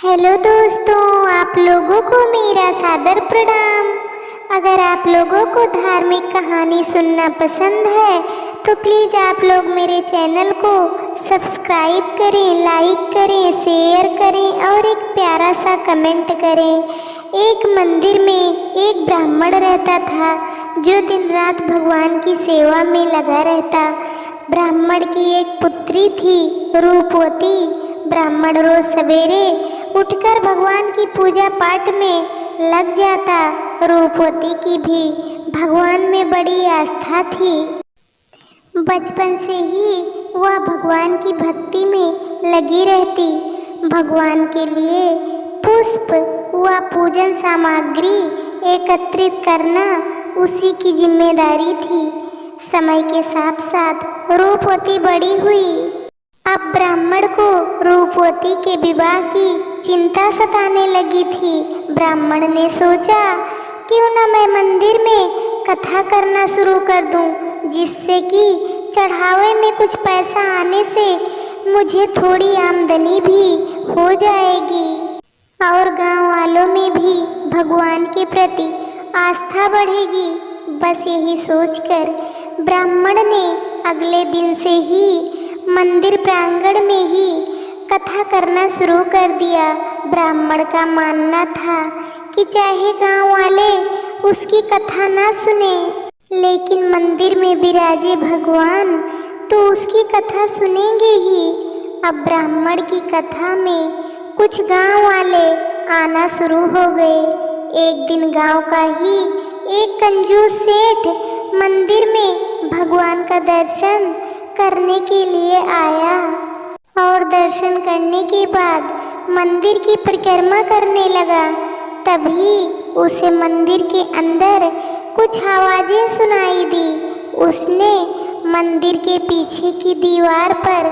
Hello दोस्तों, आप लोगों को मेरा सादर प्रणाम। अगर आप लोगों को धार्मिक कहानी सुनना पसंद है तो प्लीज़ आप लोग मेरे चैनल को सब्सक्राइब करें, लाइक करें, शेयर करें और एक प्यारा सा कमेंट करें। एक मंदिर में एक ब्राह्मण रहता था जो दिन रात भगवान की सेवा में लगा रहता। ब्राह्मण की एक पुत्री थी रूपवती। ब्राह्मण रोज सवेरे उठकर भगवान की पूजा पाठ में लग जाता। रूपवती की भी भगवान में बड़ी आस्था थी। बचपन से ही वह भगवान की भक्ति में लगी रहती। भगवान के लिए पुष्प व पूजन सामग्री एकत्रित करना उसी की जिम्मेदारी थी। समय के साथ साथ रूपवती बड़ी हुई। अब ब्राह्मण को रूपवती के विवाह की चिंता सताने लगी थी। ब्राह्मण ने सोचा क्यों न मैं मंदिर में कथा करना शुरू कर दूं, जिससे कि चढ़ावे में कुछ पैसा आने से मुझे थोड़ी आमदनी भी हो जाएगी और गांव वालों में भी भगवान के प्रति आस्था बढ़ेगी। बस यही सोचकर ब्राह्मण ने अगले दिन से ही मंदिर प्रांगण में ही कथा करना शुरू कर दिया। ब्राह्मण का मानना था कि चाहे गांव वाले उसकी कथा ना सुने, लेकिन मंदिर में विराजे भगवान तो उसकी कथा सुनेंगे ही। अब ब्राह्मण की कथा में कुछ गांव वाले आना शुरू हो गए। एक दिन गांव का ही एक कंजूस सेठ मंदिर में भगवान का दर्शन करने के लिए आया और दर्शन करने के बाद मंदिर की परिक्रमा करने लगा। तभी उसे मंदिर के अंदर कुछ आवाजें सुनाई दी। उसने मंदिर के पीछे की दीवार पर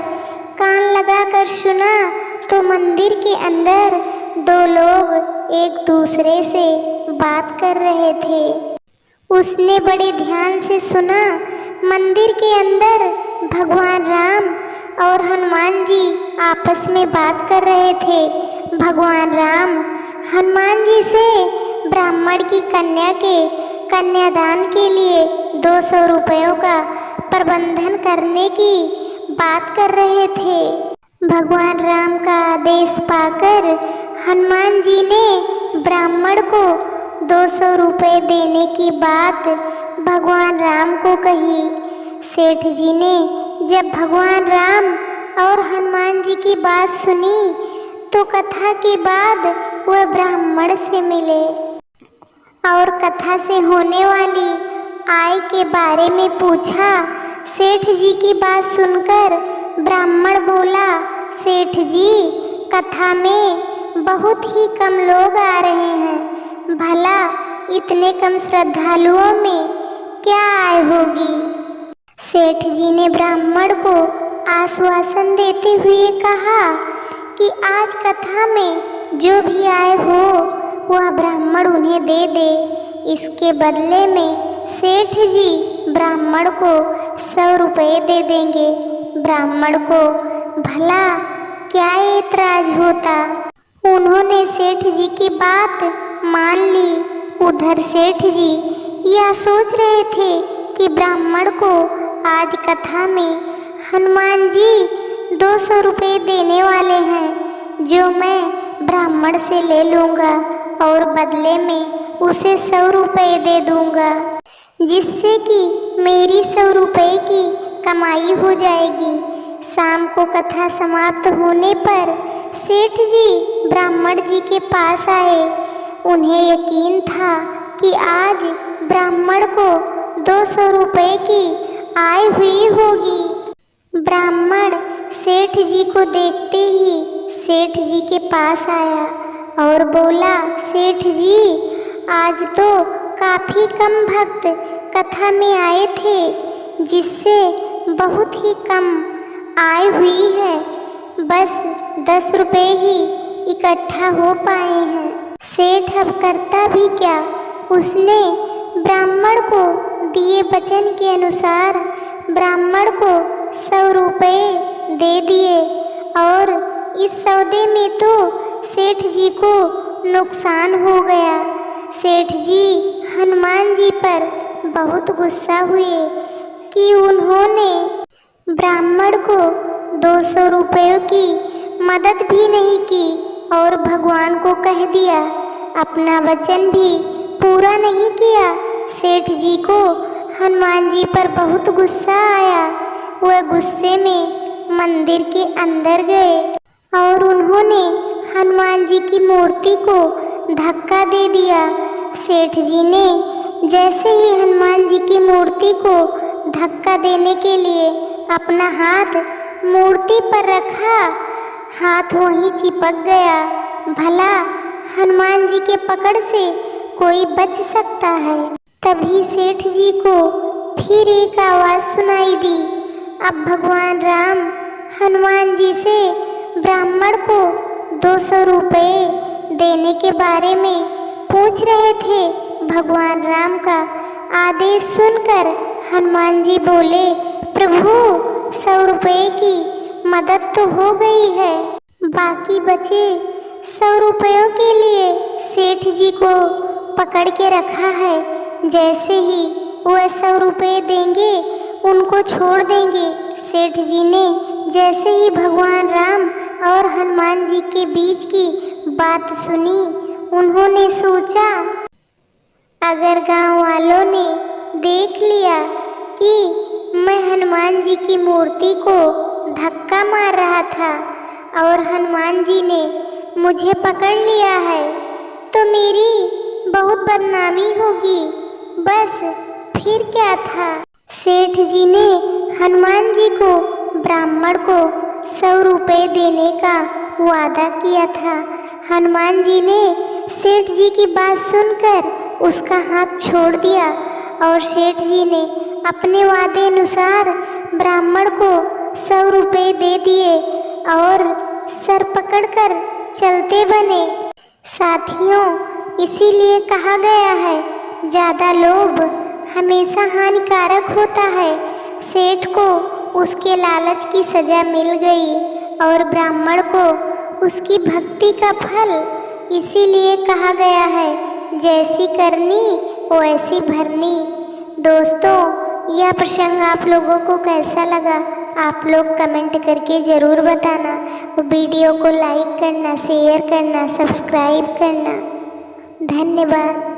कान लगाकर सुना तो मंदिर के अंदर दो लोग एक दूसरे से बात कर रहे थे। उसने बड़े ध्यान से सुना। मंदिर के अंदर भगवान राम और हनुमान जी आपस में बात कर रहे थे। भगवान राम हनुमान जी से ब्राह्मण की कन्या के कन्यादान के लिए 200 रुपयों का प्रबंधन करने की बात कर रहे थे। भगवान राम का आदेश पाकर हनुमान जी ने ब्राह्मण को 200 रुपये देने की बात भगवान राम को कही। सेठ जी ने जब भगवान राम और हनुमान जी की बात सुनी तो कथा के बाद वह ब्राह्मण से मिले और कथा से होने वाली आय के बारे में पूछा। सेठ जी की बात सुनकर ब्राह्मण बोला, सेठ जी, कथा में बहुत ही कम लोग आ रहे हैं, भला इतने कम श्रद्धालुओं में क्या आय होगी। सेठ जी ने ब्राह्मण को आश्वासन देते हुए कहा कि आज कथा में जो भी आय हो वह ब्राह्मण उन्हें दे दे। इसके बदले में सेठ जी ब्राह्मण को 100 रुपये दे देंगे। ब्राह्मण को भला क्या ऐतराज होता। उन्होंने सेठ जी की बात मान ली। उधर सेठ जी यह सोच रहे थे कि ब्राह्मण को आज कथा में हनुमान जी 200 रुपये देने वाले हैं, जो मैं ब्राह्मण से ले लूँगा और बदले में उसे 100 रुपये दे दूँगा, जिससे कि मेरी 100 रुपये की कमाई हो जाएगी। शाम को कथा समाप्त होने पर सेठ जी ब्राह्मण जी के पास आए। उन्हें यकीन था कि आज ब्राह्मण को 200 रुपये की आय हुई होगी। ब्राह्मण सेठ जी को देखते ही सेठ जी के पास आया और बोला, सेठ जी, आज तो काफ़ी कम भक्त कथा में आए थे, जिससे बहुत ही कम आय हुई है। बस 10 रुपये ही इकट्ठा हो पाए हैं। सेठ अब करता भी क्या। उसने ब्राह्मण को दिए वचन के अनुसार ब्राह्मण को 100 रुपये दे दिए और इस सौदे में तो सेठ सेठ जी को नुकसान हो गया। सेठ जी हनुमान जी पर बहुत गुस्सा हुए कि उन्होंने ब्राह्मण को 200 रुपयों की मदद भी नहीं की और भगवान को कह दिया, अपना वचन भी पूरा नहीं किया। सेठ जी को हनुमान जी पर बहुत गुस्सा आया। वह गुस्से में मंदिर के अंदर गए और उन्होंने हनुमान जी की मूर्ति को धक्का दे दिया। सेठ जी ने जैसे ही हनुमान जी की मूर्ति को धक्का देने के लिए अपना हाथ मूर्ति पर रखा, हाथ वहीं चिपक गया। भला हनुमान जी के पकड़ से कोई बच सकता है? तभी सेठ जी को फिर एक आवाज़ सुनाई दी। अब भगवान राम हनुमान जी से ब्राह्मण को 200 रुपये देने के बारे में पूछ रहे थे। भगवान राम का आदेश सुनकर हनुमान जी बोले, प्रभु 100 रुपये की मदद तो हो गई है, बाकी बचे 100 रुपयों के लिए सेठ जी को पकड़ के रखा है। जैसे ही वह 100 रुपये देंगे उनको छोड़ देंगे। सेठ जी ने जैसे ही भगवान राम और हनुमान जी के बीच की बात सुनी, उन्होंने सोचा, अगर गांव वालों ने देख लिया कि मैं हनुमान जी की मूर्ति को धक्का मार रहा था और हनुमान जी ने मुझे पकड़ लिया है, तो मेरी बहुत बदनामी होगी। बस फिर क्या था? सेठ जी ने हनुमान जी को ब्राह्मण को 100 रुपये देने का वादा किया था। हनुमान जी ने सेठ जी की बात सुनकर उसका हाथ छोड़ दिया और सेठ जी ने अपने वादे अनुसार ब्राह्मण को 100 रुपये दे दिए और सर पकड़कर चलते बने। साथियों, इसीलिए कहा गया है, ज़्यादा लोभ हमेशा हानिकारक होता है। सेठ को उसके लालच की सज़ा मिल गई और ब्राह्मण को उसकी भक्ति का फल। इसीलिए कहा गया है, जैसी करनी वैसी भरनी। दोस्तों, यह प्रसंग आप लोगों को कैसा लगा? आप लोग कमेंट करके ज़रूर बताना। वीडियो को लाइक करना, शेयर करना, सब्सक्राइब करना। धन्यवाद।